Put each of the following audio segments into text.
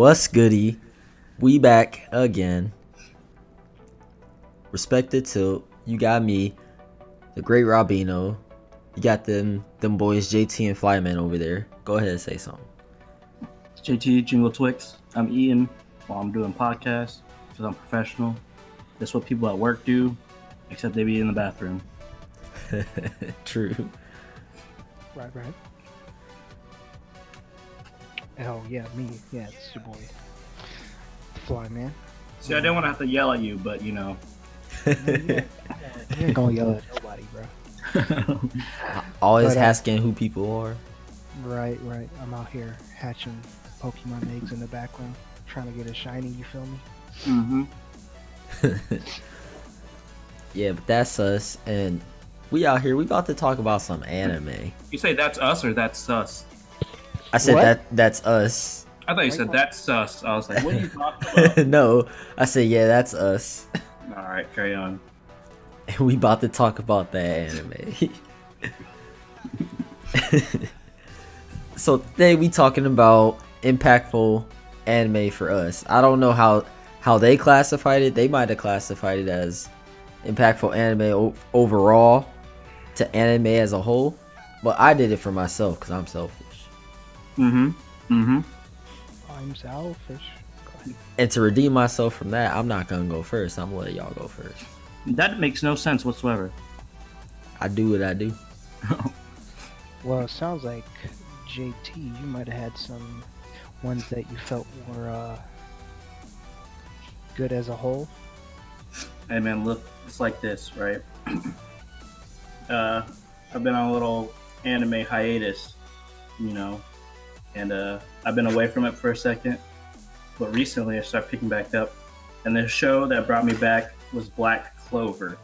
What's goody? We back again. Respected Tilt. You got me, the Great Robino. You got them boys, JT and Flyman over there. Go ahead and say something. It's JT Jingle Twix. I'm eating while I'm doing podcasts because I'm professional. That's what people at work do, except they be in the bathroom. True. Right. Oh, yeah, me. Yeah, it's your boy. Fly, man. See, I didn't want to have to yell at you, but you know. You ain't gonna yell at nobody, bro. Always asking who people are. Right. I'm out here hatching Pokemon eggs in the background, trying to get a shiny, you feel me? Mm-hmm. Yeah, but that's us, and we out here. We about to talk about some anime. You say that's us or that's sus? I said What? that's us. I thought you said that's sus. I was like, what are you talking about? No, I said yeah, that's us. All right, carry on. And we about to talk about that anime. So today we talking about impactful anime for us. I don't know how they classified it. They might have classified it as impactful anime overall to anime as a whole, but I did it for myself because I'm selfish. I'm selfish. Go ahead. And to redeem myself from that, I'm not gonna go first. I'm gonna let y'all go first. That makes no sense whatsoever. I do what I do. Well, it sounds like JT, you might have had some ones that you felt were good as a whole. Hey man, look, it's like this, right? I've been on a little anime hiatus, you know, and I've been away from it for a second, but recently I started picking back up, and the show that brought me back was Black Clover.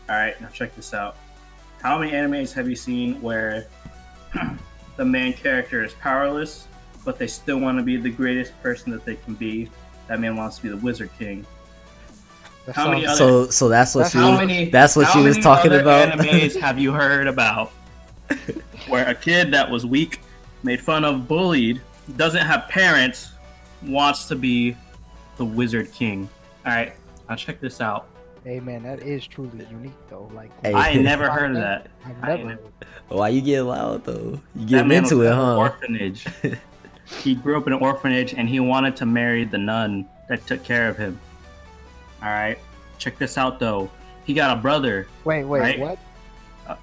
Alright, now check this out. How many animes have you seen where the main character is powerless, but they still want to be the greatest person that they can be? That man wants to be the Wizard King. That How many sounds- other- So that's what How that's what you was talking about. Animes have you heard about where a kid that was weak, made fun of, bullied, doesn't have parents, wants to be the Wizard King? All right, now check this out. Hey man, that is truly unique though. Like Hey. I ain't never heard of that. I've never. Why you getting loud though? You That getting man into was it, at an huh? orphanage. He grew up in an orphanage and he wanted to marry the nun that took care of him. All right, check this out though. He got a brother. Wait, Right? what? Uh,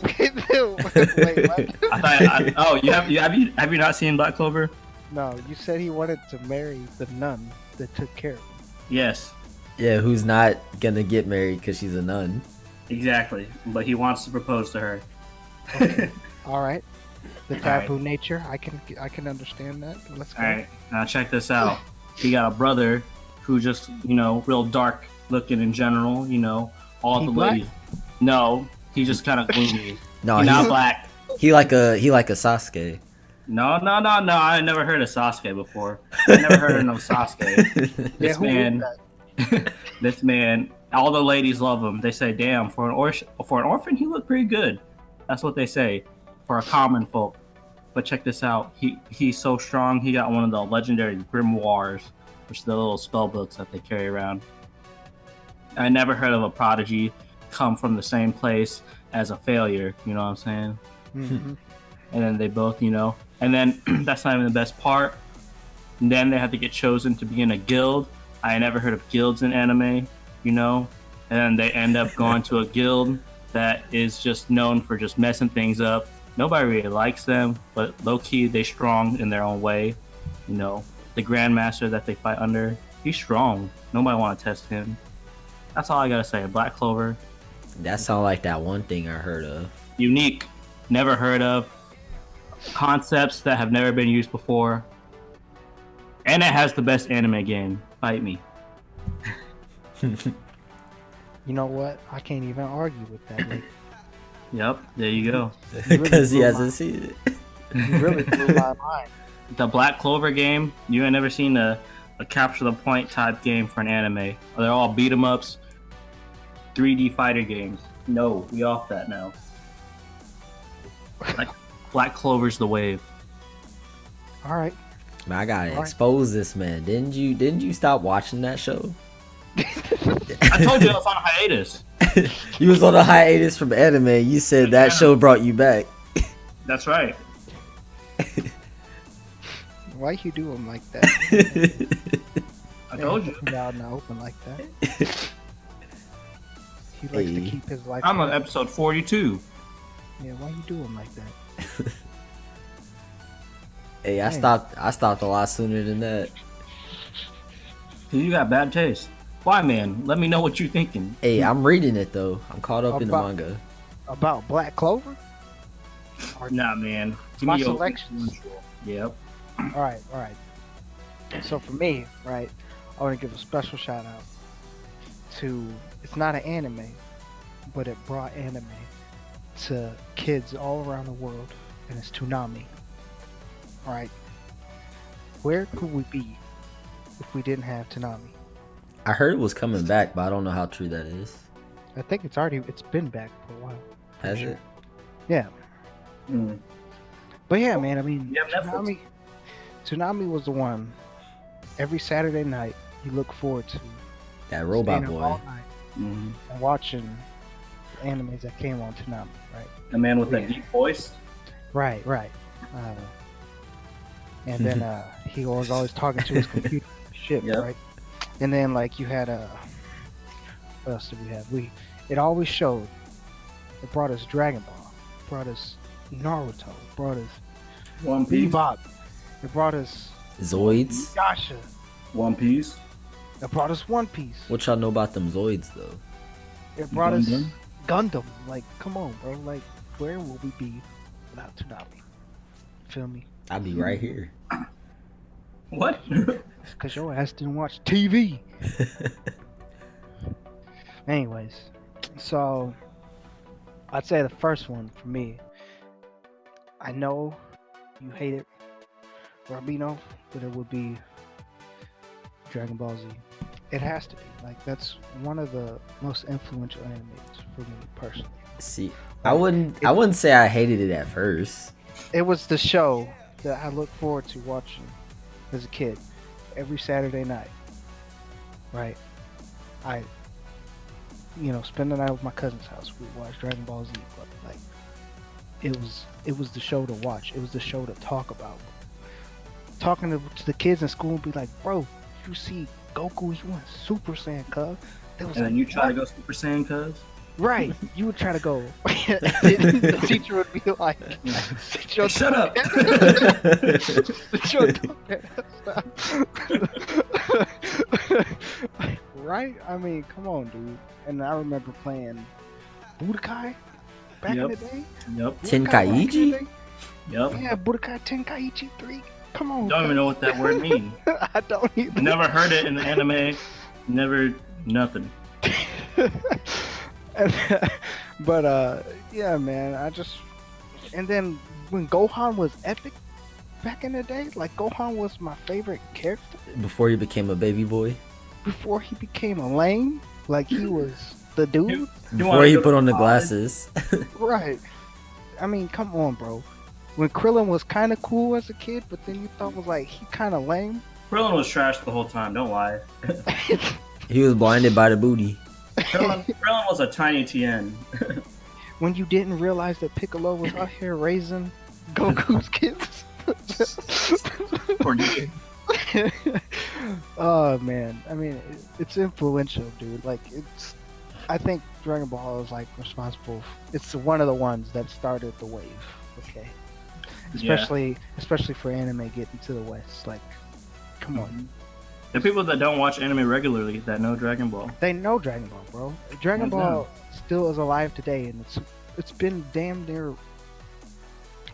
Wait, what? have you not seen Black Clover? No, you said he wanted to marry the nun that took care of him. Yes, Yeah, who's not gonna get married because she's a nun? exactly. But he wants to propose to her. All right, the All taboo nature, I can understand that. Let's go. All right, now check this out. He got a brother who just, real dark looking in general. All He the black? ladies. No, he's just kind of gloomy. No, He's not he's, black. he like a Sasuke. No. I never heard of Sasuke before. I never heard of no Sasuke. Yeah, This who is man, that? this man. All the ladies love him. They say, "Damn, for an orphan, he looked pretty good." That's what they say for a common folk. But check this out. He's so strong. He got one of the legendary grimoires, which are the little spell books that they carry around. I never heard of a prodigy come from the same place as a failure. You know what I'm saying? Mhm. And then they both, and then that's not even the best part. And then they have to get chosen to be in a guild. I never heard of guilds in anime, and then they end up going to a guild that is just known for just messing things up. Nobody really likes them, but low key they strong in their own way. The grandmaster that they fight under, he's strong. Nobody want to test him. That's all I gotta say. Black Clover, That sound like that one thing I heard of. unique, never heard of, concepts that have never been used before, and it has the best anime game. Fight me. You know what? I can't even argue with that. Like, Yep, there you go. Because he blew hasn't my- seen it. you really blew my mind. The Black Clover game, you ain't never seen a capture the point type game for an anime. They're all beat 'em ups, 3D fighter games. No, we off that now. Like Black Clover's the wave. All right. Man, I gotta Right. expose this man. Didn't you stop watching that show? I told you I was on hiatus. You was on a hiatus from anime. You said that show brought you back. That's right. Why you do him like that? I told you. Put him out in the open like that. He likes to Hey. keep his life. I'm on episode 42. Yeah, why you do him like that? Hey, I stopped a lot sooner than that. You got bad taste. Why, man? Let me know what you're thinking. Hey, I'm reading it though. I'm caught up in the About- manga. About Black Clover? Nah, man. Give My me your selections. Yep. All right. So for me, right, I want to give a special shout out to. It's not an anime, but it brought anime to kids all around the world, and it's Toonami. All right. Where could we be if we didn't have Toonami? I heard it was coming back, but I don't know how true that is. I think it's been back for a while. Has Sure. it? Yeah. Mm. But yeah, man, I mean, You have Netflix? Toonami was the one. Every Saturday night, you look forward to That robot staying up boy. all night Mm-hmm. and watching the animes that came on Toonami, right? The man with that deep voice. Right. And then he was always talking to his computer shit, Yep. right? And then like you had what else did we have? It always showed. It brought us Dragon Ball, brought us Naruto, brought us One Piece. Bebop, it brought us Zoids? Yasha, One Piece. it brought us One Piece, What y'all know about them Zoids though? it brought us Gundam. Gundam. Like, come on, bro. Like, where will we be without Toonami? Feel me? I'll be right here. What? Because your ass didn't watch TV. Anyways, so I'd say the first one for me. I know you hate it, Robino, but it would be Dragon Ball Z. It has to be. Like, that's one of the most influential animes for me personally. See, I wouldn't say I hated it at first. It was the show that I look forward to watching as a kid every Saturday night. Right? I spend the night with my cousin's house. We watched Dragon Ball Z, but like it was the show to watch. It was the show to talk about. Talking to the kids in school and be like, bro, you see Goku, he went Super Saiyan, cuz. They was And like, then you try "What?" to go Super Saiyan, cuz? Right. You would try to go. The teacher would be like, "Sit your Shut up. Sit your dumb ass." Right? I mean, come on, dude. And I remember playing Budokai back in Yep. the day. Yep. Budokai back in the Tenkaichi? day. Yep. Yeah, Budokai Tenkaichi 3. Come on. Don't even know what that word means. I don't either. Never heard it in the anime. Never nothing. But yeah, man, and then when Gohan was epic back in the day, like Gohan was my favorite character Before he became a baby boy. before he became a lame. Like, he was the dude. You Before wanna he go put to on the college? glasses. Right. I mean, come on, bro. When Krillin was kind of cool as a kid, but then you thought was like, he kind of lame. Krillin was trash the whole time. Don't lie. He was blinded by the booty. Krillin was a tiny TN. When you didn't realize that Piccolo was out here raising Goku's kids. Or you. Oh man, I mean, it's influential, dude. Like, I think Dragon Ball is like responsible. It's one of the ones that started the wave. Okay, especially for anime getting to the West. Like, come on, The people that don't watch anime regularly that know Dragon Ball. they know Dragon Ball, bro. Dragon Hands Ball still is alive today, and it's been damn near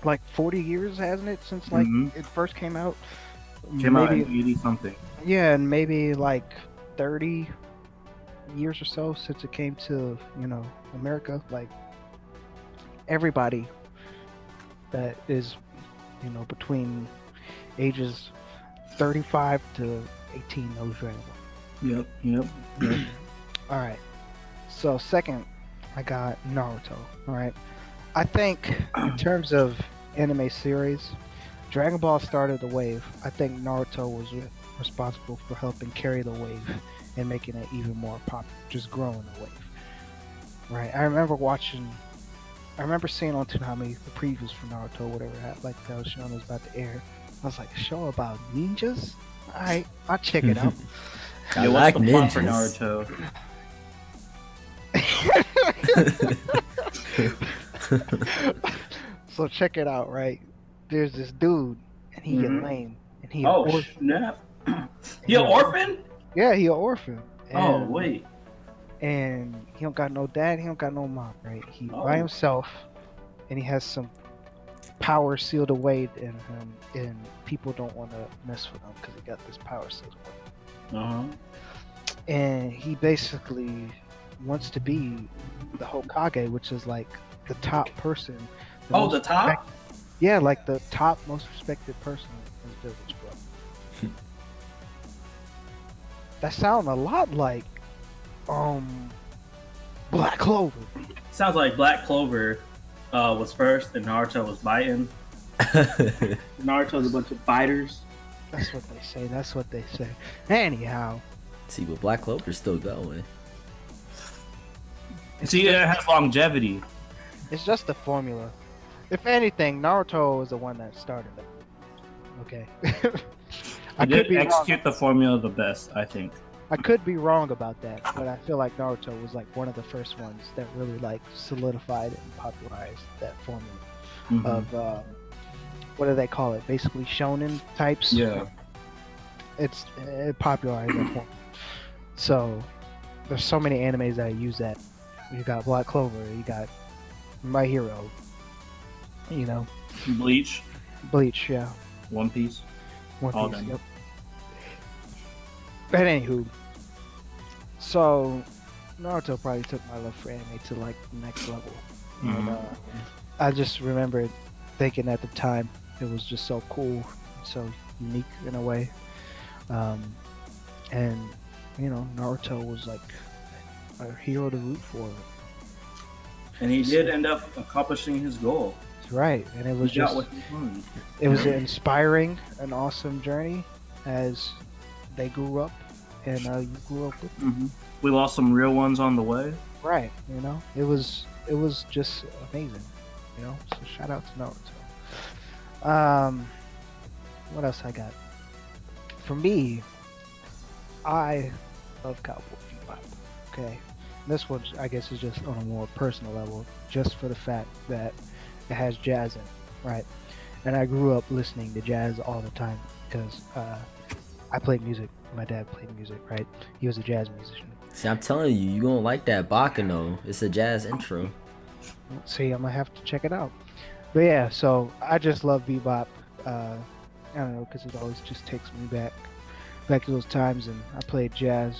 like 40 years, hasn't it, since like Mhm. it first came out? Came out Maybe- in 80 something. Yeah, and maybe like 30 years or so since it came to, America. Like, everybody that is, between ages 35 to 18 knows Dragon Ball. Yep. Alright, so second, I got Naruto. Alright, I think in terms of anime series, Dragon Ball started the wave. I think Naruto was responsible for helping carry the wave and making it even more popular, just growing the wave. Right. I remember seeing on Toonami the previews for Naruto, whatever like that was shown was about to air. I was like, a show about ninjas? Alright, I'll check it out. I Yeah, what's like the plot for ninjas. Naruto? So check it out, right? There's this dude, and he get lame, and he Oh, an orphan. snap. He an orphan? Yeah, he an orphan. Oh, wait. And he don't got no dad, he don't got no mom, right? He Oh. by himself, and he has some power sealed away in him, and people don't want to mess with him because he got this power sealed away. Uh-huh. And he basically wants to be the Hokage, which is like the top person. Oh, the top? Yeah, like the top most respected person in his village, bro. That sounds a lot like Black Clover. Sounds like Black Clover was first and Naruto was biting. Naruto's a bunch of biters. That's what they say. That's what they say. Anyhow. See, but Black Clover's still going. See, it has longevity. It's just the formula. If anything, Naruto was the one that started it. Okay. I did execute the formula the best, I think. I could be wrong about that, but I feel like Naruto was like one of the first ones that really like solidified and popularized that formula of what do they call it? Basically shonen types. Yeah. It popularized that formula. So there's so many animes that use that. You got Black Clover, you got My Hero, you know, Bleach, yeah, One Piece. One Piece, yep. But anywho, so Naruto probably took my love for anime to like the next level. And I just remember thinking at the time it was just so cool, so unique in a way. And you know, Naruto was like a hero to root for. And he did end up accomplishing his goal. That's right, and it was He got just what he wanted. it was an inspiring, an awesome journey as they grew up, and you grew up with them. We lost some real ones on the way. Right, you know, it was just amazing, you know. So shout out to Naruto. What else I got? For me, I love Cowboy Bebop. Okay, this one I guess is just on a more personal level, just for the fact that it has jazz in it, right? And I grew up listening to jazz all the time because I played music. My dad played music, right? He was a jazz musician. See, I'm telling you, you gonna like that Bakano. It's a jazz intro. See, I'm gonna have to check it out. But yeah, so I just love bebop. I don't know, because it always just takes me back to those times, and I played jazz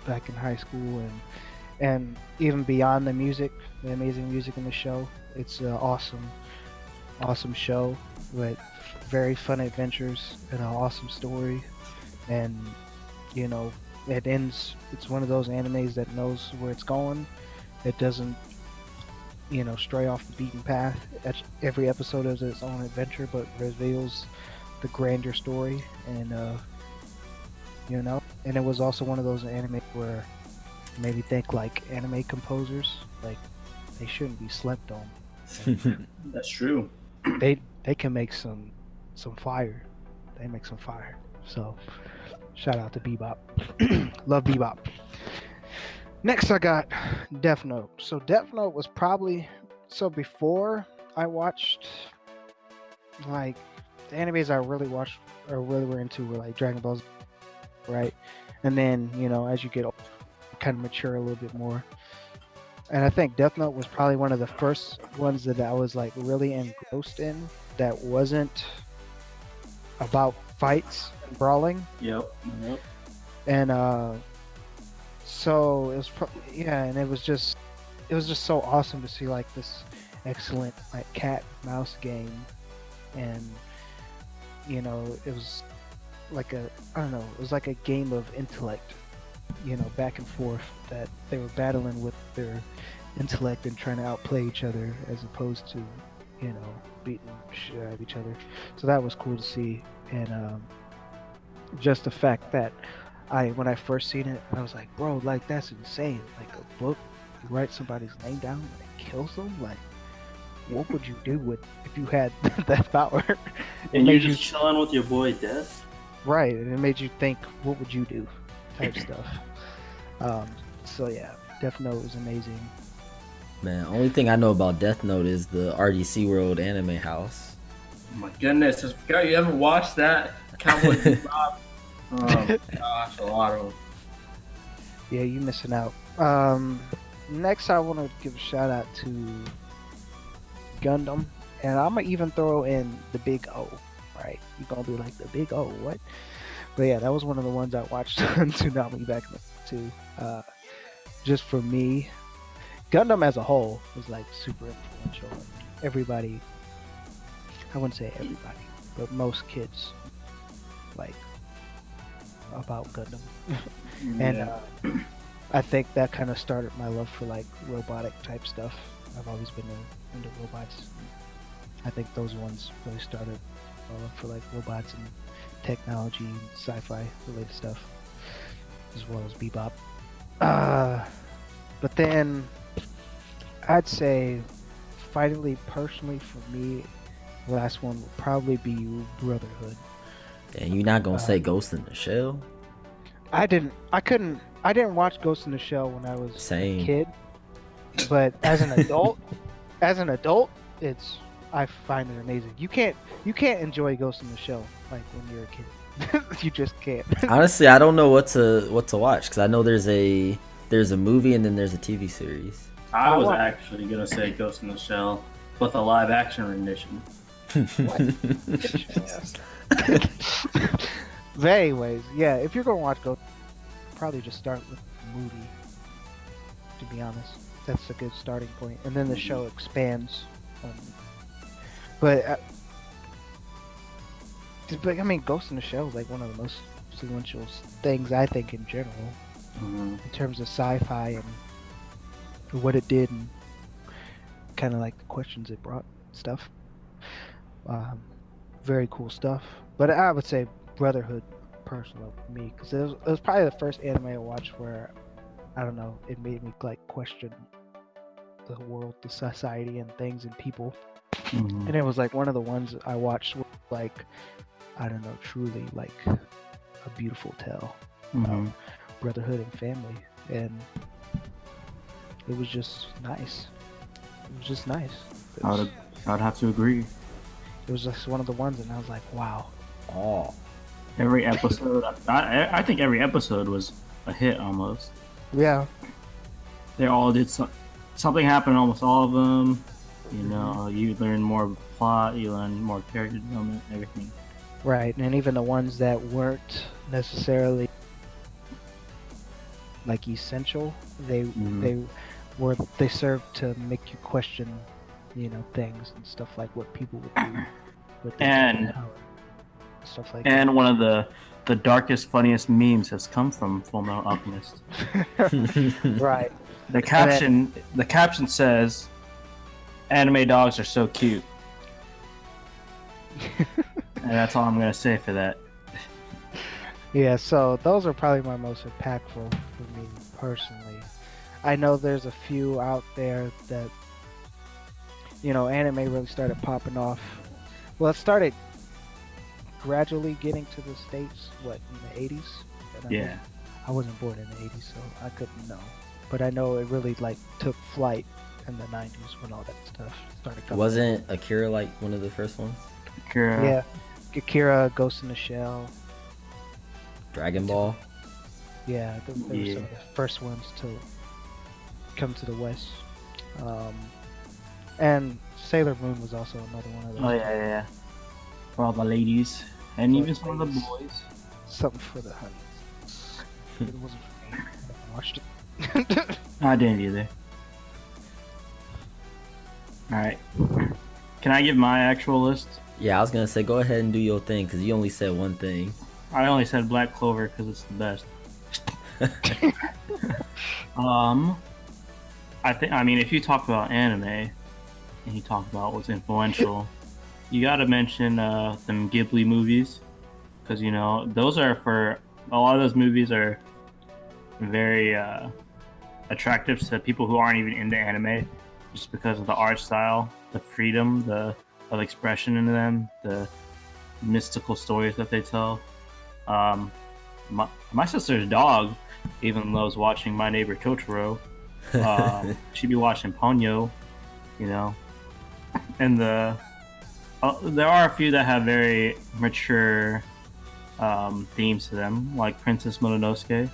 back in high school, and even beyond the music, the amazing music in the show. It's an awesome show with very fun adventures and an awesome story, and you know, it ends. It's one of those animes that knows where it's going. It doesn't, you know, stray off the beaten path. Every episode is its own adventure, but reveals the grander story, and you know, and it was also one of those anime where made me think like anime composers, like they shouldn't be slept on. That's true. They can make some fire. They make some fire. So shout out to Bebop. Love Bebop. Next I got Death Note. So Death Note was probably before I watched like the animes I really watched or really were into were like Dragon Ball Z, right? And then, you know, as you get older, kind of mature a little bit more. And I think Death Note was probably one of the first ones that I was like really engrossed in that wasn't about fights and brawling. Yep. And so it was and it was just so awesome to see like this excellent like cat mouse game, and you know, it was like it was like a game of intellect, you know, back and forth, that they were battling with their intellect and trying to outplay each other, as opposed to, beating shit out of each other. So that was cool to see, and just the fact that when I first seen it, I was like, bro, like that's insane. Like a book, you write somebody's name down and it kills them. Like, what would you do if you had that power? And you're just chilling with your boy Death. Right, and it made you think, what would you do, type stuff. So yeah, Death Note was amazing. Man, only thing I know about Death Note is the RDC World anime house. Oh my goodness, I forgot you haven't watched that. Cowboy Bebop. Oh gosh, a lot of them. Yeah, you missing out. Next, I want to give a shout out to Gundam, and I'm gonna even throw in the Big O. Right, you gonna be like the Big O, what? But yeah, that was one of the ones I watched on Tsunami back to. Just for me, Gundam as a whole was like super influential. Everybody, I wouldn't say everybody, but most kids like about Gundam. And I think that kind of started my love for like robotic type stuff. I've always been into robots. I think those ones really started my love for like robots and technology and sci-fi related stuff, as well as Bebop. But then I'd say finally, personally for me, the last one would probably be Brotherhood. And you're not gonna say Ghost in the Shell? I didn't watch Ghost in the Shell when I was Same. a kid, but as an adult, I find it amazing. You can't enjoy Ghost in the Shell like when you're a kid. You just can't. Honestly, I don't know what to watch because I know there's a movie and then there's a TV series. I was actually gonna say Ghost in the Shell with a live action rendition. But anyways, yeah, if you're gonna watch Ghost, probably just start with the movie. To be honest, that's a good starting point, and then the show expands. But I mean, Ghost in the Shell is like one of the most influential things I think in general, in terms of sci-fi and what it did, and kind of like the questions it brought, stuff. Very cool stuff. But I would say Brotherhood, personally, for me, because it was probably the first anime I watched where, I don't know, it made me like question the world, the society, and things and people. And it was like one of the ones I watched with, like, I don't know, truly like a beautiful tale about brotherhood and family, and it was just nice. It was just nice. I'd have to agree. It was just one of the ones, and I was like, wow. Oh, Every episode, I think every episode was a hit almost. Yeah. They all did something happened in almost all of them. You know, you learn more plot, you learn more character development, everything. Right, and even the ones that weren't necessarily like essential, they served to make you question, things and stuff like what people would do with their power, stuff like that. And one of the darkest, funniest memes has come from Fullmetal Alchemist. Right. The caption says, "Anime dogs are so cute." And that's all I'm gonna say for that. Yeah, so those are probably my most impactful for me personally. I know there's a few out there that, anime really started popping off. Well, it started gradually getting to the States, in the 80s? Yeah. I wasn't born in the 80s, so I couldn't know. But I know it really, took flight in the 90s when all that stuff started coming. Wasn't Akira like one of the first ones? Akira. Yeah. Akira, Ghost in the Shell. Dragon Ball. Yeah, they were some of the first ones to come to the West. And Sailor Moon was also another one of those. Oh yeah. For all the ladies and even some of the boys. Something for the honeys. It wasn't for me. I watched it. I didn't either. Alright. Can I give my actual list? Yeah, I was gonna say go ahead and do your thing because you only said one thing. I only said Black Clover because it's the best. I mean, if you talk about anime, and you talk about what's influential, you got to mention them Ghibli movies, because those are for a lot of those movies are very attractive to people who aren't even into anime, just because of the art style, the freedom, of expression in them, the mystical stories that they tell. Um, my sister's dog even loves watching My Neighbor Totoro. She'd be watching Ponyo, you know, and there are a few that have very mature themes to them, like Princess Mononoke.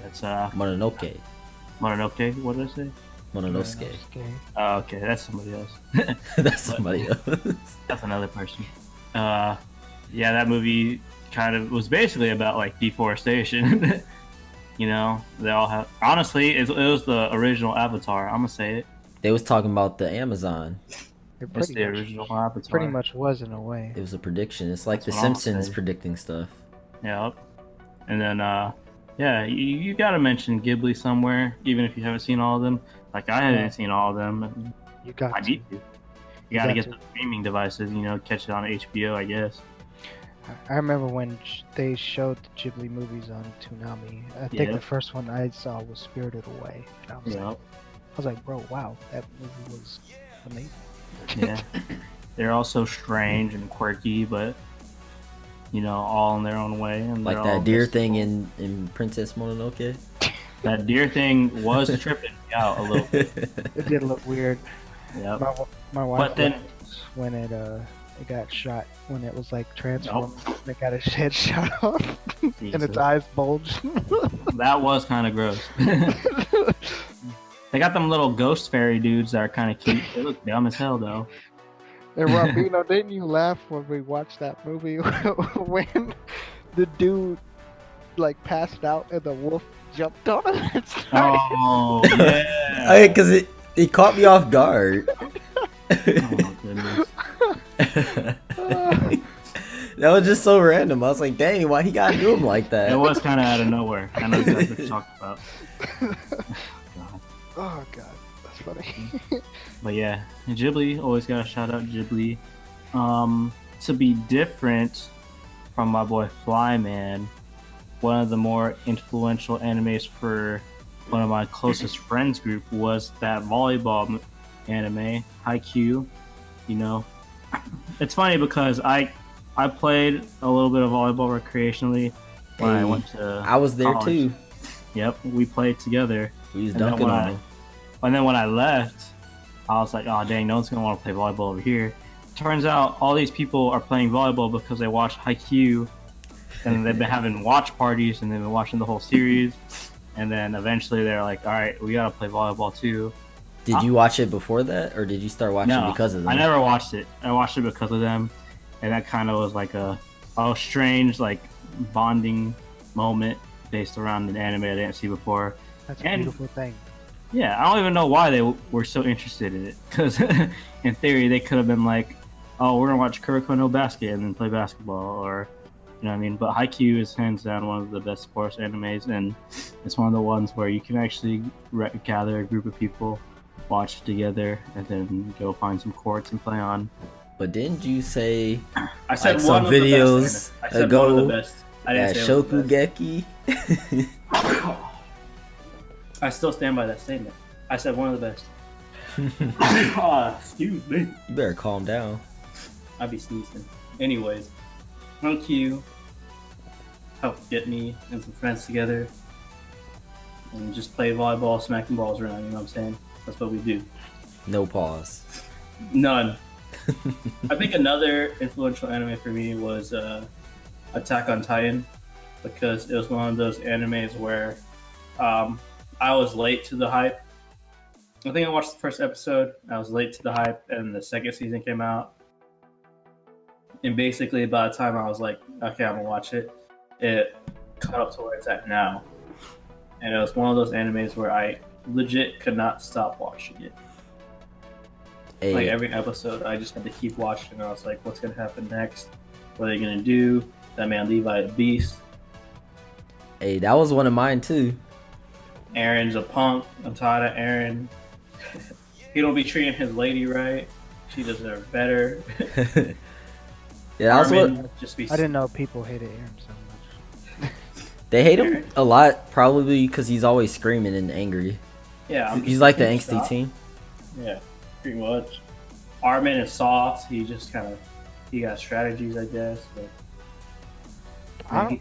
That's Mononoke. Mononoke. What did I say? Mononosuke. Oh, okay, that's somebody else. That's somebody else. That's another person. Yeah, that movie kind of was basically about like deforestation. They all have. Honestly, it was the original Avatar. I'm gonna say it. They was talking about the Amazon. It's the original Avatar. Pretty much was in a way. It was a prediction. It's like That's The what I'm Simpsons saying. predicting stuff. Yep. And then, yeah, you gotta mention Ghibli somewhere, even if you haven't seen all of them. Like I haven't seen all of them. You got I to. need to. You gotta got get to. the streaming devices. Catch it on HBO, I guess. I remember when they showed the Ghibli movies on Toonami. I think Yeah. the first one I saw was Spirited Away. And I Yep. was like, bro, wow, that movie was amazing. Yeah. They're all so strange and quirky, but all in their own way. And Like they're that all deer mystical. thing in Princess Mononoke. That deer thing was tripping me out a little bit. It did look weird. Yep. My wife But then- laughed when it got shot, when it was like transformed. It got its head shot off and Jesus. its eyes bulged. That was kind of gross. They got them little ghost fairy dudes that are kind of cute. They look dumb as hell, though. And Robino, didn't you laugh when we watched that movie when the dude like passed out and the wolf jumped on him? And started- Oh, yeah. Because it caught me off guard. Oh, goodness. That was just so random. I was like, dang, why he gotta do him like that? It was kind of out of nowhere. I know exactly what you're talking about. God. Oh god, that's funny. But yeah, Ghibli, always gotta shout out Ghibli. To be different from my boy Flyman, one of the more influential animes for one of my closest friends group was that volleyball anime, Haikyuu. It's funny because I played a little bit of volleyball recreationally when I Hey, went to I was there college. too. Yep, we played together. We was And then dunking when on him. And then when I left, I was like, oh dang, no one's gonna want to play volleyball over here. Turns out all these people are playing volleyball because they watch Haikyuu, and they've been having watch parties, and they've been watching the whole series. And then eventually they're like, all right, we gotta play volleyball too. Did you watch it before that, or did you start watching No, because of them? I never watched it. I watched it because of them, and that kind of was like a strange like bonding moment based around an anime I didn't see before. That's a And- beautiful thing. Yeah, I don't even know why they were so interested in it. Because in theory, they could have been like, "Oh, we're gonna watch Kuroko no Basket and then play basketball," or you know what I mean. But Haikyuu is hands down one of the best sports animes, and it's one of the ones where you can actually gather a group of people, watch together, and then go find some courts and play on. But didn't you say I said Like one some of the videos best. I said ago one of the best. I didn't that say it was the best. Shokugeki? I still stand by that statement. I said one of the best. Excuse me. You better calm down. I'd be sneezing. Anyways, Haikyuu helped get me and some friends together and just play volleyball, smacking balls around, you know what I'm saying? That's what we do. No pause. None. I think another influential anime for me was Attack on Titan, because it was one of those animes where I was late to the hype. I think I watched the first episode, I was late to the hype, and the second season came out. And basically, by the time I was like, okay, I'm gonna watch it, it caught up to where it's at now. And it was one of those animes where I legit could not stop watching it. Hey, Like every episode, I just had to keep watching. I was like, what's gonna happen next? What are they gonna do? That man Levi a beast. hey, that was one of mine too. Aaron's a punk. I'm tired of Aaron. he don't be treating his lady right. She deserves better. Yeah, that's what Armin just be. I didn't know people hated Aaron so much. they hate him a lot, probably because he's always screaming and angry. Yeah, He's like the can you angsty stop? teen. Yeah, pretty much. Armin is soft. He just kind of he got strategies, I guess. But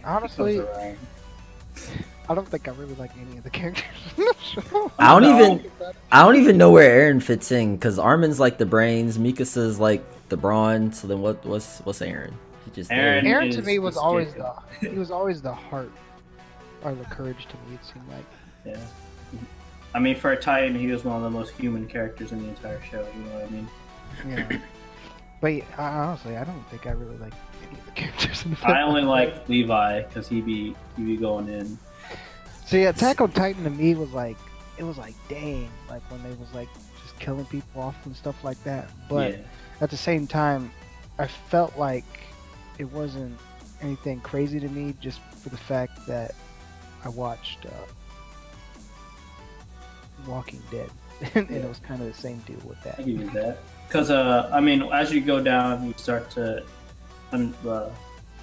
Honestly, he comes around. I don't think I really like any of the characters in the show. I No. don't even know where Aaron fits in because Armin's like the brains, Mikasa's like the brawn. So then what's Aaron? He just Aaron- there. Aaron to is me was the always scapegoat. he was always the heart or the courage to me. It seemed like. Yeah. I mean, for a Titan, he was one of the most human characters in the entire show. You know what I mean? Yeah. But yeah, honestly, I don't think I really like any of the characters in the I only like Levi because he be going in. See, Attack on Titan to me was like, it was like, dang, like when they was like just killing people off and stuff like that. But Yeah. at the same time, I felt like it wasn't anything crazy to me just for the fact that I watched Walking Dead, and it was kind of the same deal with that. I give you that. Because, I mean, as you go down, you start to,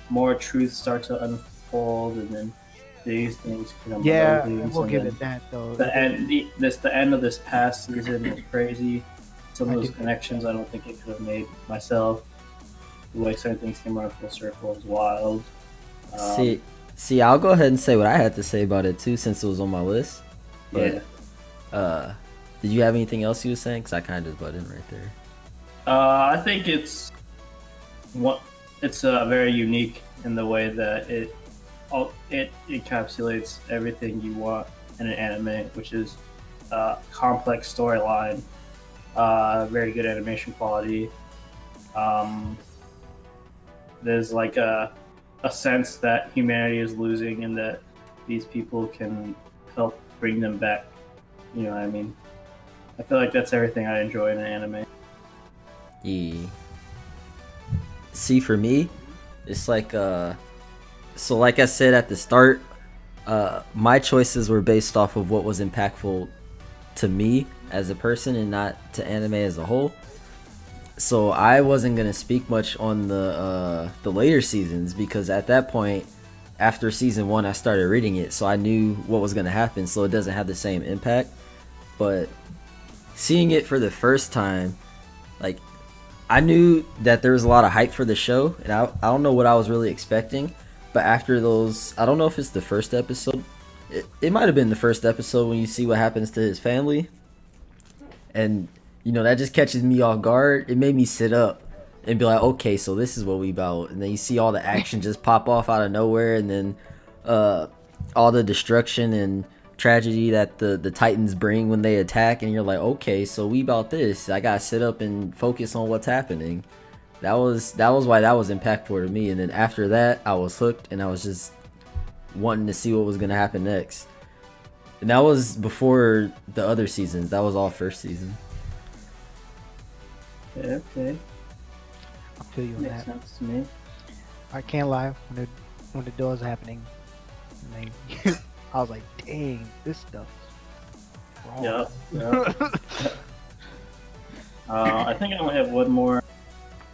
more truth start to unfold, and then these things become Yeah, other things, we'll and give then it that though. the end of this past season was crazy. Some of I those do. connections I don't think it could have made myself. The way certain things came around full circle is wild. See, I'll go ahead and say what I had to say about it too, since it was on my list. Yeah. Did you have anything else you were saying? Because I kind of just butt in right there. I think it's very unique in the way that it encapsulates everything you want in an anime, which is complex storyline, very good animation quality. There's like a sense that humanity is losing and that these people can help bring them back. You know what I mean? I feel like that's everything I enjoy in an anime. Yeah. See, for me, it's like so like I said at the start, my choices were based off of what was impactful to me as a person and not to anime as a whole. So I wasn't gonna speak much on the later seasons because at that point, after season 1, I started reading it, so I knew what was gonna happen. So it doesn't have the same impact. But seeing it for the first time, like, I knew that there was a lot of hype for the show, and I don't know what I was really expecting. But after those, I don't know if it's the first episode. It might have been the first episode when you see what happens to his family, and you know that just catches me off guard. It made me sit up and be like, okay, so this is what we about. And then you see all the action just pop off out of nowhere, and then all the destruction and tragedy that the Titans bring when they attack, and you're like, okay, so we about this. I gotta sit up and focus on what's happening. That was why that was impactful to me. And then after that, I was hooked, and I was just wanting to see what was gonna happen next. And that was before the other seasons. That was all first season. Yeah, okay. I feel you on Makes that. sense to me. I can't lie, when the door was happening, and they, I was like, dang, this stuff is wrong. Yeah. I think I only have one more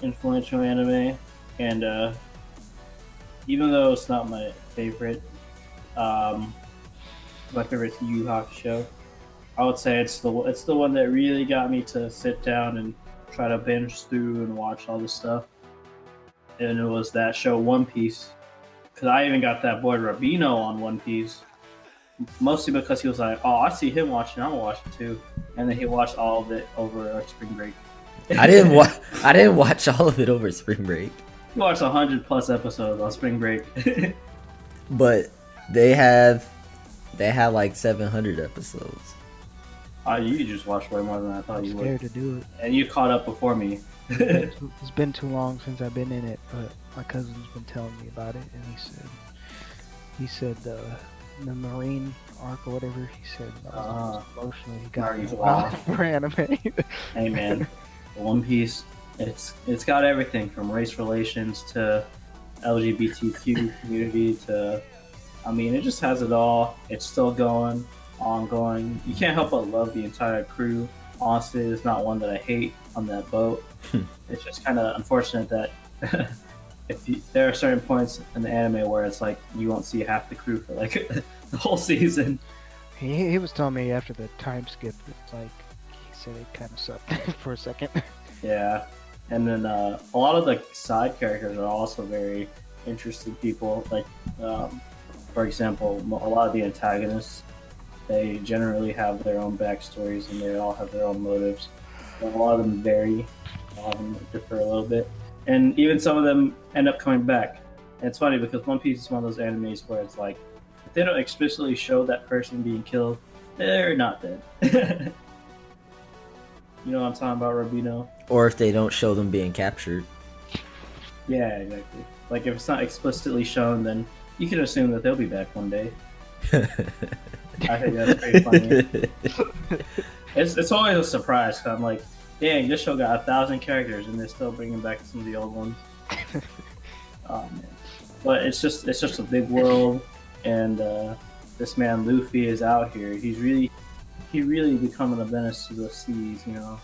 influential anime, and even though it's not my favorite, my favorite Yu Yu Hakusho, I would say it's the one that really got me to sit down and try to binge through and watch all this stuff. And it was that show One Piece, because I even got that boy Robino on One Piece, mostly because he was like, "Oh, I see him watching, I'm gonna watch it too," and then he watched all of it over spring break. I didn't watch all of it over spring break, He watched 100+ episodes on spring break. but they had like 700 episodes. You just watched way more than I thought I'm you scared would, to do it. and you caught up before me. It's been too long since I've been in it, but my cousin's been telling me about it, and he said the Marine arc or whatever. He said that was the most emotional he got in Marines a while Law. for anime. Hey man, One Piece, it's got everything from race relations to LGBTQ community to, I mean, it just has it all. It's still going, ongoing. You can't help but love the entire crew. honestly, it's not one that I hate on that boat. It's just kind of unfortunate that there are certain points in the anime where it's like you won't see half the crew for like the whole season. He was telling me after the time skip, it's like he said it kind of sucked for a second. Yeah, and then a lot of the side characters are also very interesting people. Like, for example, a lot of the antagonists, they generally have their own backstories and they all have their own motives. And a lot of them vary, a lot of them differ a little bit, and even some of them end up coming back. And it's funny because One Piece is one of those animes where it's like, if they don't explicitly show that person being killed, they're not dead. You know what I'm talking about, Robino? Or if they don't show them being captured. Yeah, exactly. Like, if it's not explicitly shown, then you can assume that they'll be back one day. I think that's pretty funny. It's always a surprise, because I'm like, dang, this show got 1,000 characters, and they're still bringing back some of the old ones. Oh, man. But it's just a big world, and this man Luffy is out here. He really becoming a menace to the seas. You know,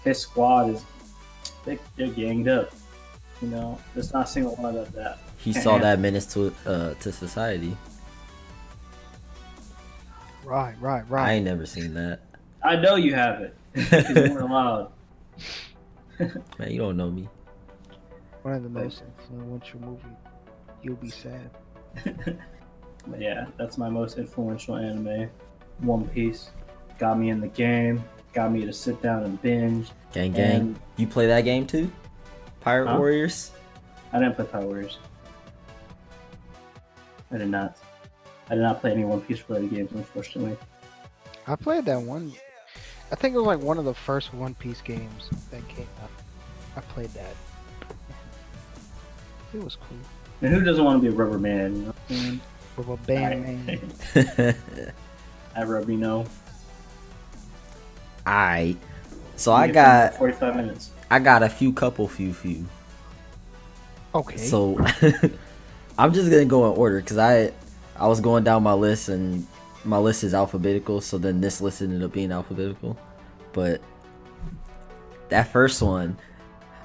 his squad they're ganged up. You know, there's not a single one of that. He saw that menace to society. Right. I ain't never seen that. I know you haven't, because you weren't allowed. Man, you don't know me. One of the most influential movies. You'll be sad. But yeah, that's my most influential anime. One Piece got me in the game, got me to sit down and binge. Gang. And You play that game too? Pirate Warriors? I didn't play Power Warriors. I did not. I did not play any One Piece related games, unfortunately. I played that one. I think it was like one of the first One Piece games that came out. I played that. It was cool. And who doesn't want to be a rubber man? You know what I'm saying? Rubber band man. At Robino. Alright. So I got 45 minutes. I got a few. Okay. So I'm just gonna go in order because I was going down my list and my list is alphabetical. So then this list ended up being alphabetical, but that first one,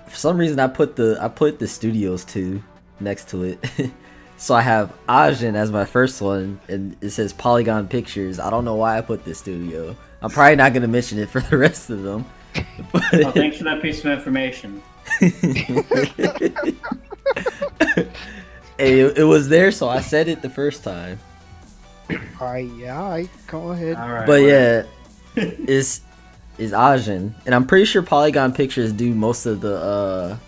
for some reason, I put the Studios 2 next to it. So I have Ajin as my first one, and it says Polygon Pictures. I don't know why I put this studio. I'm probably not gonna mention it for the rest of them. Oh, thanks for that piece of information. Hey, it was there, so I said it the first time. Alright, go ahead. All right. But yeah, is Ajin, and I'm pretty sure Polygon Pictures do most of the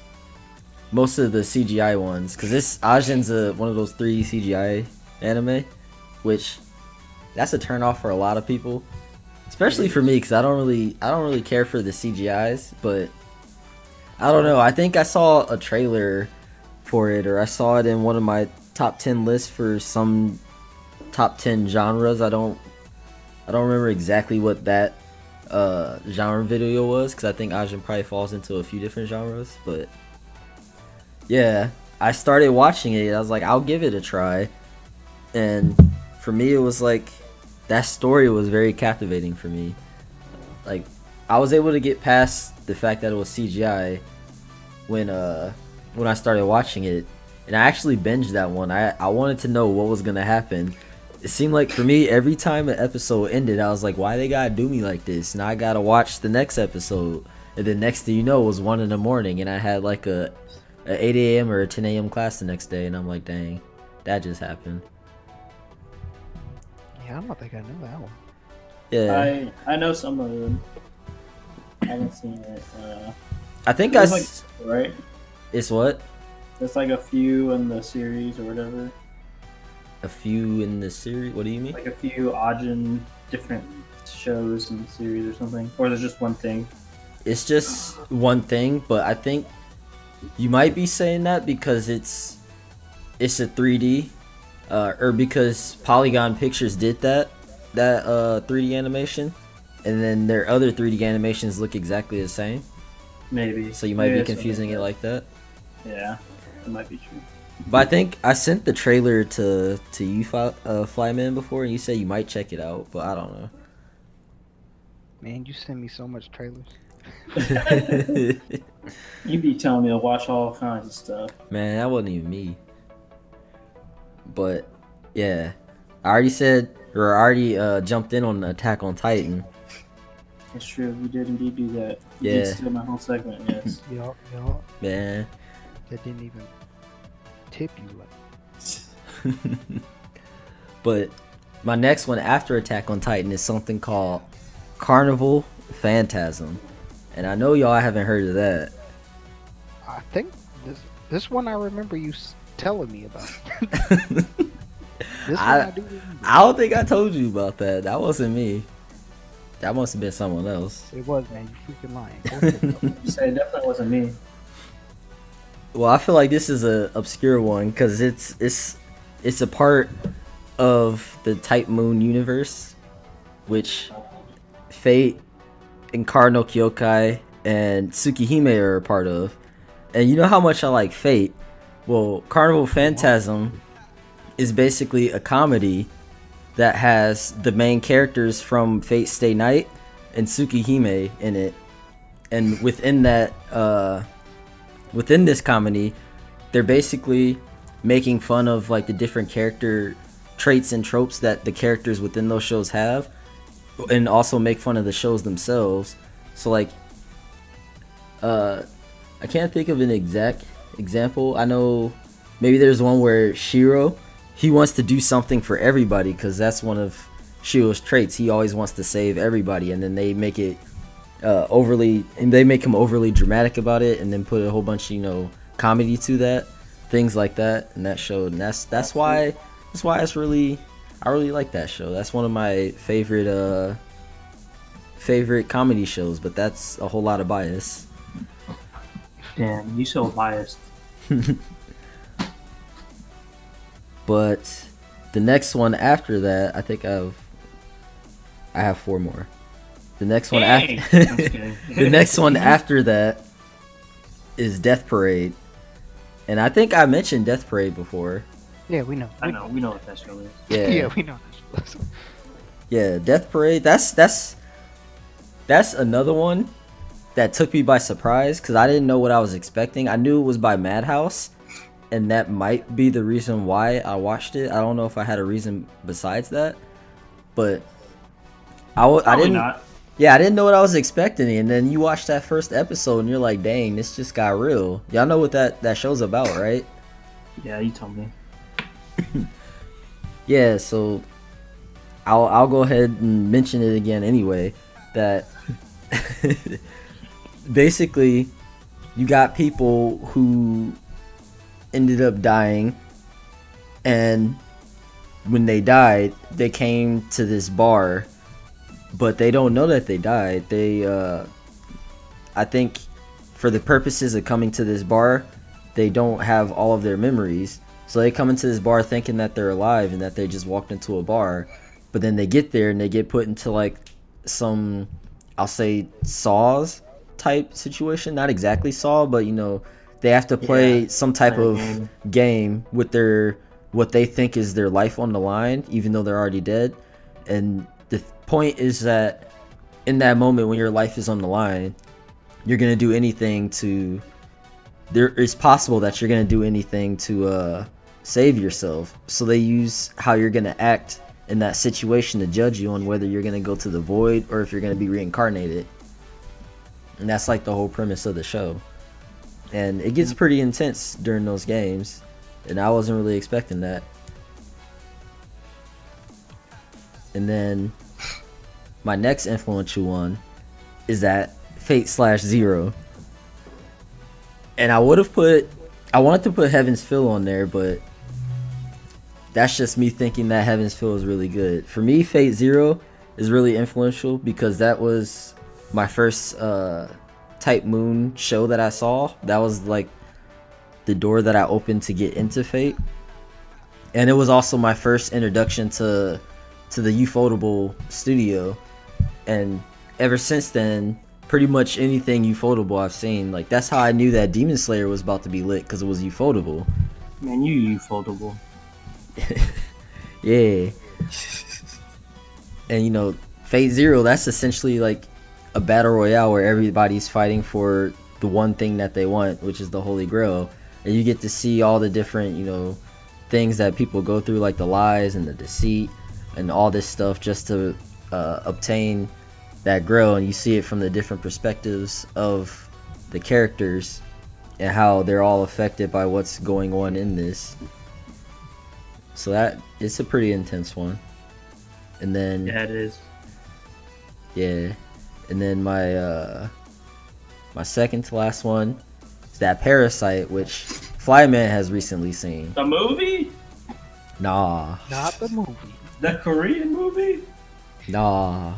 CGI ones, because this Ajin's one of those 3D CGI anime, which that's a turn off for a lot of people, especially for me, because I don't really care for the CGIs. But I don't know. I think I saw a trailer for it, or I saw it in one of my top 10 lists for some top 10 genres. I don't remember exactly what that genre video was, because I think Ajin probably falls into a few different genres. But yeah, I started watching it. I was like, I'll give it a try. And for me, it was like, that story was very captivating for me. Like, I was able to get past the fact that it was CGI when I started watching it. And I actually binged that one. I wanted to know what was going to happen. It seemed like for me, every time an episode ended, I was like, why they gotta do me like this? Now I gotta watch the next episode. And then next thing you know, it was 1 in the morning, and I had like a 8 a.m. or a 10 a.m. class the next day, and I'm like, dang, that just happened. Yeah, I don't think I knew that one. Yeah. I know some of them. I haven't seen it. I think Right? It's what? There's like a few in the series or whatever. A few in the series? What do you mean? Like a few Ajin different shows in the series or something. Or there's just one thing. It's just one thing, but I think you might be saying that because it's a 3D, or because Polygon Pictures did that 3D animation, and then their other 3D animations look exactly the same. Maybe. So you might be confusing it like that. Yeah, it might be true. But I think I sent the trailer to you, Flyman, before, and you said you might check it out, but I don't know. Man, you send me so much trailers. You be telling me to watch all kinds of stuff. Man, that wasn't even me. But yeah, I already said or I already jumped in on Attack on Titan. It's true. You did indeed do that. You Yeah. did steal my whole segment. Yes. Y'all, Man. that didn't even tip you like. But my next one after Attack on Titan is something called Carnival Phantasm. And I know y'all haven't heard of that. I think this one I remember you telling me about. This one I do remember. I don't think I told you about that. That wasn't me. That must have been someone else. It was, man. You freaking lying. Go ahead. You say it definitely wasn't me. Well, I feel like this is a obscure one because it's a part of the Type Moon universe, which Fate and Cardinal Kyokai and Tsukihime are a part of. And you know how much I like Fate? Well, Carnival Phantasm is basically a comedy that has the main characters from Fate Stay Night and Tsukihime in it. And within that, within this comedy, they're basically making fun of like the different character traits and tropes that the characters within those shows have, and also make fun of the shows themselves. So like, I can't think of an exact example. I know maybe there's one where Shiro, he wants to do something for everybody because that's one of Shiro's traits. He always wants to save everybody, and then they make it they make him overly dramatic about it, and then put a whole bunch of comedy to that, things like that in that show. And that's why it's really, I really like that show. That's one of my favorite comedy shows, but that's a whole lot of bias. Damn, you so biased. But the next one after that, I think I have four more. The next one Hey! after I'm just kidding. the next one after that is Death Parade. And I think I mentioned Death Parade before. Yeah, we know. I know. We know what that show is. Yeah. Yeah, we know this. Yeah, Death Parade. That's another one that took me by surprise because I didn't know what I was expecting. I knew it was by Madhouse, and that might be the reason why I watched it. I don't know if I had a reason besides that, but I didn't. Not. Yeah, I didn't know what I was expecting, and then you watch that first episode, and you're like, "Dang, this just got real." Y'all know what that show's about, right? Yeah, you told me. Yeah, so I'll go ahead and mention it again anyway. That basically you got people who ended up dying, and when they died, they came to this bar, but they don't know that they died. They I think for the purposes of coming to this bar, they don't have all of their memories. So they come into this bar thinking that they're alive and that they just walked into a bar. But then they get there and they get put into like some, I'll say, Saws type situation. Not exactly Saw, but they have to play some type of game with what they think is their life on the line, even though they're already dead. And the point is that in that moment when your life is on the line, you're going to do anything to... It's possible that you're going to do anything to save yourself. So they use how you're going to act in that situation to judge you on whether you're going to go to the void or if you're going to be reincarnated. And that's like the whole premise of the show. And it gets pretty intense during those games. And I wasn't really expecting that. And then my next influential one is that Fate/Zero. And I wanted to put Heaven's Feel on there, but that's just me thinking that Heaven's Feel is really good. For me, Fate Zero is really influential because that was my first Type Moon show that I saw. That was like the door that I opened to get into Fate. And it was also my first introduction to the Ufotable studio. And ever since then, pretty much anything Ufotable I've seen, like that's how I knew that Demon Slayer was about to be lit, because it was Ufotable. Man, you foldable. Yeah. And Fate Zero, that's essentially like a battle royale where everybody's fighting for the one thing that they want, which is the Holy Grail. And you get to see all the different, things that people go through, like the lies and the deceit and all this stuff just to obtain that grail. And you see it from the different perspectives of the characters and how they're all affected by what's going on in this. So that it's a pretty intense one. And then Yeah, it is. yeah, and then my second to last one is that Parasite, which Flyman has recently seen. The movie? Nah, Not the movie. The Korean movie? nah.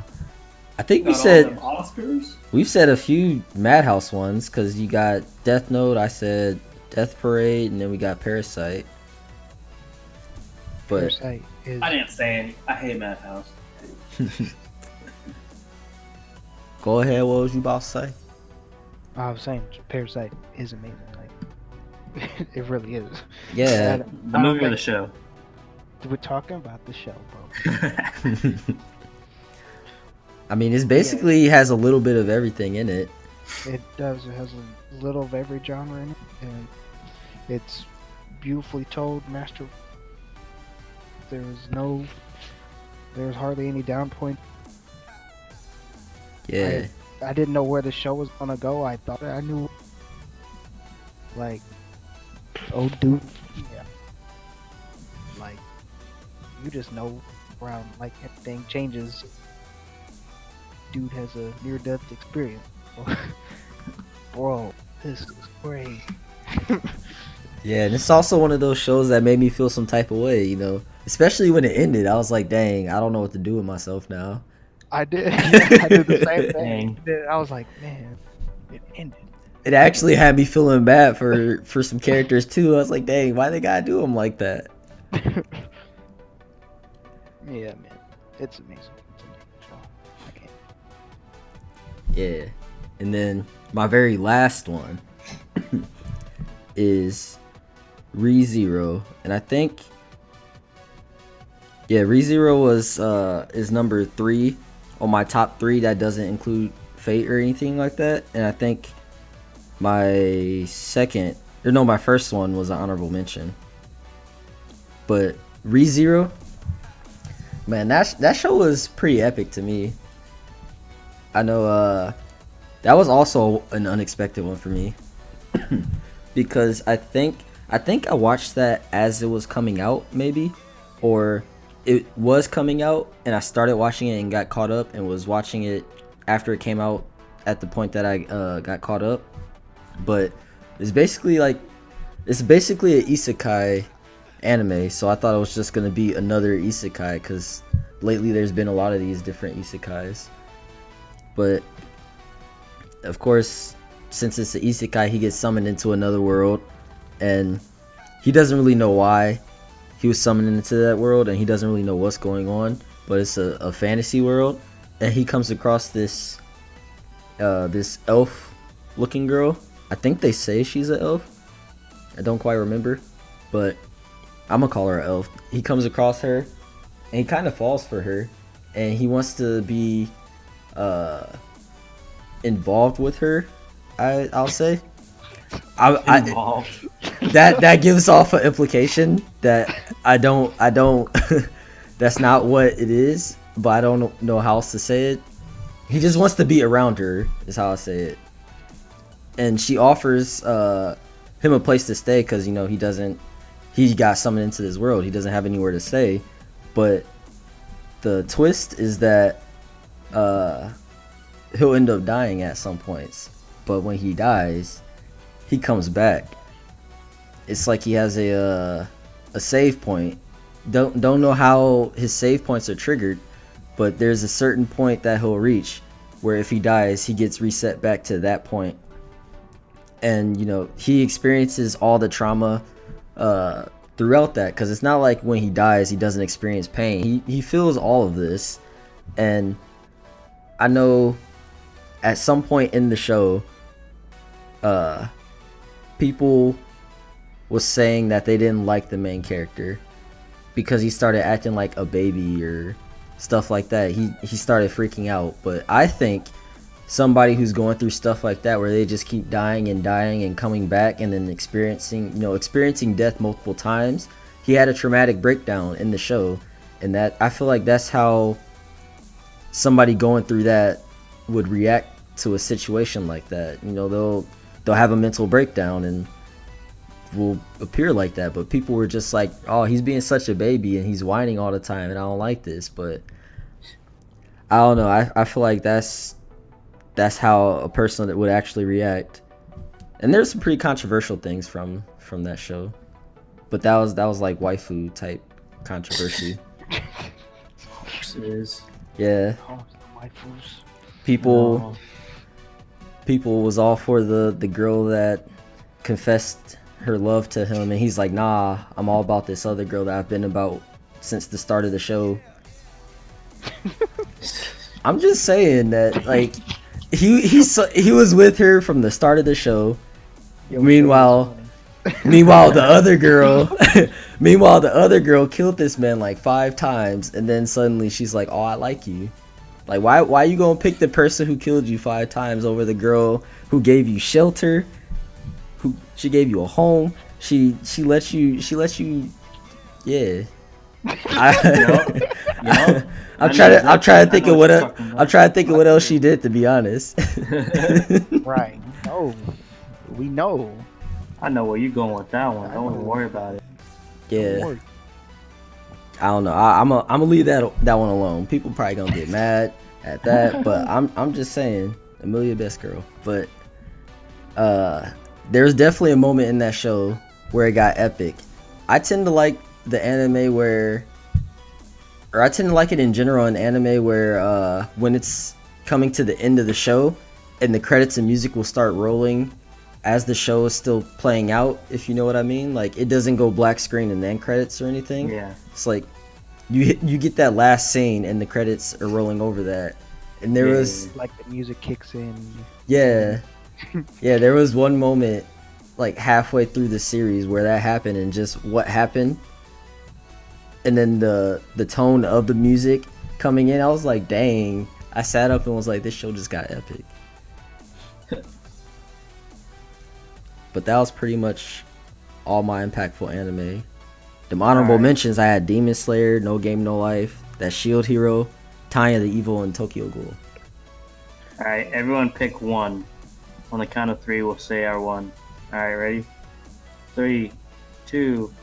I think Got all them Oscars? we've said a few Madhouse ones because you got Death Note. I said Death Parade, and then we got Parasite. But Parasite is. I didn't say any. I hate Madhouse. go ahead. What was you about to say? I was saying Parasite is amazing. Like it really is. Yeah. The movie or the show? We're talking about the show, bro. I mean, it's basically has a little bit of everything in it. It does. It has a little of every genre in it, and it's beautifully told. Master. There's hardly any down point. Yeah. I didn't know where the show was gonna go. I thought I knew. Like, oh, dude, yeah. Like, you just know around like everything changes. Dude has a near-death experience. Bro, this is great. Yeah, and it's also one of those shows that made me feel some type of way, especially when it ended. I was like, dang, I don't know what to do with myself now. I did. I did the same thing. Dang. I was like, man, it ended. It actually had me feeling bad for some characters too. I was like, dang, why they gotta do them like that? Yeah, man, it's amazing. It's amazing show. I can't. Yeah. And then my very last one is ReZero. And I think ReZero is number 3 on my top 3 that doesn't include Fate or anything like that. And I think my first one was an honorable mention. But ReZero, man, that show was pretty epic to me. I know that was also an unexpected one for me because I think I watched that as it was coming out, maybe, or it was coming out and I started watching it and got caught up and was watching it after it came out at the point that I got caught up. But it's basically an isekai anime, so I thought it was just gonna be another isekai because lately there's been a lot of these different isekais. But of course, since it's an isekai, he gets summoned into another world, and he doesn't really know why he was summoned into that world, and he doesn't really know what's going on. But it's a fantasy world, and he comes across this elf-looking girl. I think they say she's an elf. I don't quite remember, but I'm gonna call her an elf. He comes across her, and he kind of falls for her, and he wants to be involved with her. I'll say. Involved. That gives off an implication that I don't that's not what it is, but I don't know how else to say it. He just wants to be around her is how I say it. And she offers him a place to stay because he got summoned into this world. He doesn't have anywhere to stay. But the twist is that he'll end up dying at some points. But when he dies, he comes back. It's like he has a save point. Don't know how his save points are triggered, but there's a certain point that he'll reach where if he dies, he gets reset back to that point. And he experiences all the trauma throughout that, because it's not like when he dies he doesn't experience pain. He feels all of this. And I know at some point in the show people was saying that they didn't like the main character because he started acting like a baby or stuff like that, he started freaking out. But I think somebody who's going through stuff like that, where they just keep dying and coming back, and then experiencing death multiple times, he had a traumatic breakdown in the show. And that, I feel like that's how somebody going through that would react to a situation like that. They'll have a mental breakdown and will appear like that. But people were just like, oh, he's being such a baby and he's whining all the time and I don't like this. But I don't know, I feel like that's how a person that would actually react. And there's some pretty controversial things from that show, but that was like waifu type controversy. It is. Yeah, Oh, the waifus. people was all for the girl that confessed her love to him, and he's like, nah, I'm all about this other girl that I've been about since the start of the show. I'm just saying that, like, he was with her from the start of the show. Meanwhile, the other girl killed this man like 5 times, and then suddenly she's like, "Oh, I like you." Like, why you gonna pick the person who killed you 5 times over the girl who gave you shelter, who she gave you a home, she let you, yeah. I'm trying to think of what else she did, to be honest. Right. Oh, we know. I know where you're going with that one. Don't even worry about it. Yeah. I don't know. I'm gonna leave that one alone. People probably gonna get mad at that, but I'm just saying, Amelia best girl. But there's definitely a moment in that show where it got epic. I tend to like the anime where, or I tend to like it in general in anime where when it's coming to the end of the show and the credits and music will start rolling as the show is still playing out, if you know what I mean. Like, it doesn't go black screen and then credits or anything. Yeah. It's like you get that last scene and the credits are rolling over that. And there was like the music kicks in. Yeah. Yeah, there was one moment like halfway through the series where that happened, and just what happened, and then the tone of the music coming in, I was like, dang. I sat up and was like, this show just got epic. But that was pretty much all my impactful anime. The honorable mentions, I had Demon Slayer, No Game No Life, That Shield Hero, Tanya the Evil, and Tokyo Ghoul. Alright, everyone pick one. On the count of 3, we'll say our one. Alright, ready? 3, 2,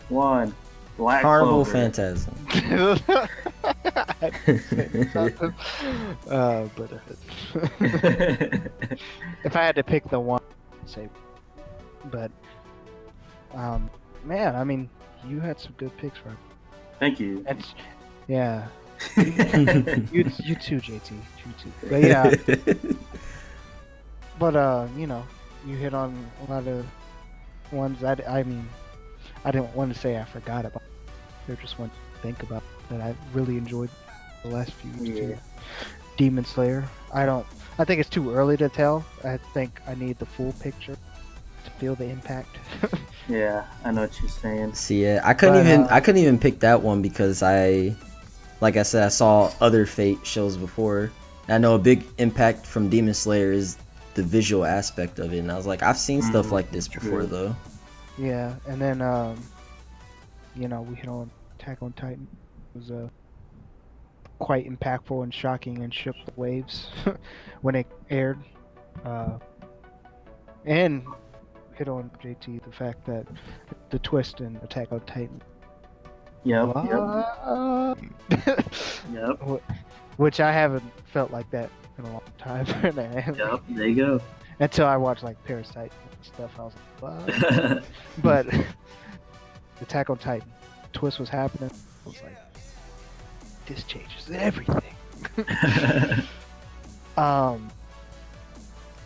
1. Black Carnival Clover. Phantasm. But if I had to pick the one, I'd say, but man, I mean, you had some good picks, right? Thank you. Yeah. you too, JT. You too. But yeah. But you hit on a lot of ones. I mean, I didn't want to say I forgot about. They're just one to think about that I really enjoyed the last few weeks too. Demon Slayer. I think it's too early to tell. I think I need the full picture to feel the impact. Yeah, I know what you're saying. See, yeah, I couldn't even pick that one because like I said, I saw other Fate shows before. I know a big impact from Demon Slayer is the visual aspect of it, and I was like, I've seen stuff like this before though. Yeah, and then we hit on Attack on Titan. It was quite impactful and shocking and shook the waves when it aired. And hit on JT the fact that the twist in Attack on Titan. Yep. Which I haven't felt like that in a long time. Yep, there you go. Until I watched like Parasite and stuff, I was like, what? But Attack on Titan, twist was happening. I was like, this changes everything. Dang,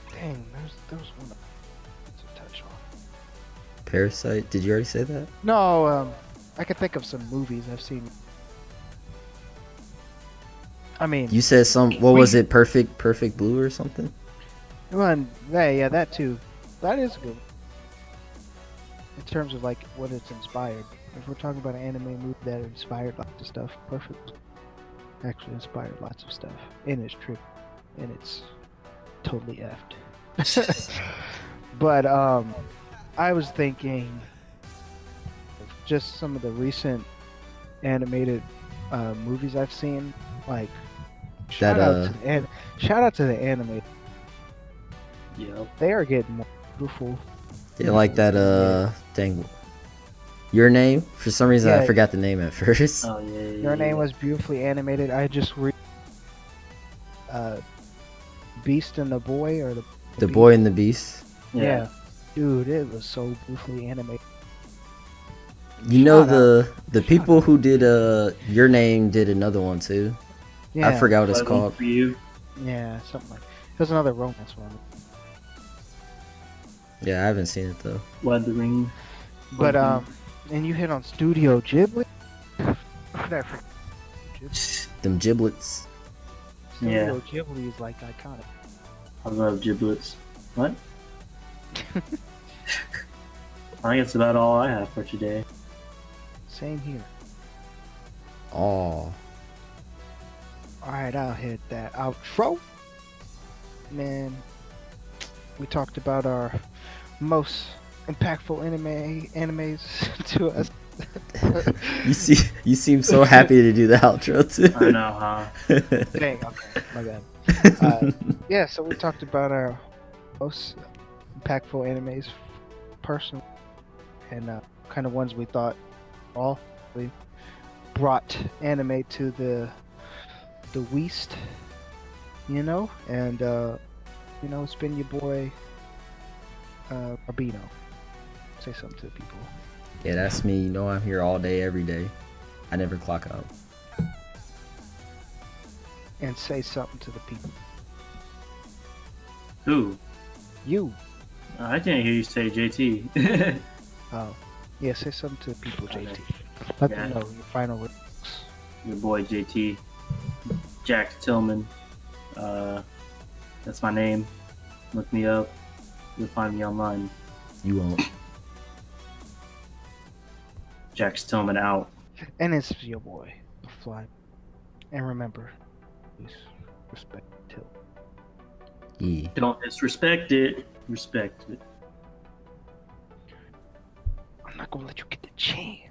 there was one to touch on. Parasite? Did you already say that? No, I could think of some movies I've seen. I mean, You said was it Perfect Blue or something? Yeah, that too. That is good. In terms of like what it's inspired. If we're talking about an anime movie that inspired lots of stuff, Perfect. actually inspired lots of stuff, and it's true, and it's totally effed. But I was thinking of just some of the recent animated movies I've seen. Like That shout out to the anime. Yep. They are getting more beautiful. yeah, like that thing. Your Name. For some reason, I Yeah. forgot the name at first. Oh yeah. Your Name was beautifully animated. I just read Beast and the Boy or The Boy and the Beast. yeah. Dude, it was so beautifully animated. You know Shout the people who did Your Name did another one too. Yeah, I forgot what it's Blood Won't called. For you. Yeah, something like. There's another romance one. Yeah, I haven't seen it though. Blood the Ring. But and you hit on Studio Ghibli. What did I forget? Them giblets. Studio Ghibli is like iconic. I love giblets. What? I think that's about all I have for today. Same here. Oh, Alright, I'll hit that outro. Man, we talked about our most impactful animes to us. you seem so happy to do the outro too. I know, huh? Dang, okay, my bad. Yeah, so we talked about our most impactful animes, personal, and kind of ones we thought all we brought anime to the West, you know, and you know, it's been your boy Robino. Say something to the people. Yeah, that's me. You know, I'm here all day, every day. I never clock out. And say something to the people. Who? You. I didn't hear you say JT. Oh. Yeah, say something to the people, JT. Okay. Let Yeah. them know your final remarks. Your boy JT. Jack Tillman. That's my name. Look me up. You'll find me online. You won't. Jack Tillman out. And it's your boy, Fly. And remember, please respect Till. Yeah. Don't disrespect it. Respect it. I'm not gonna let you get the chance.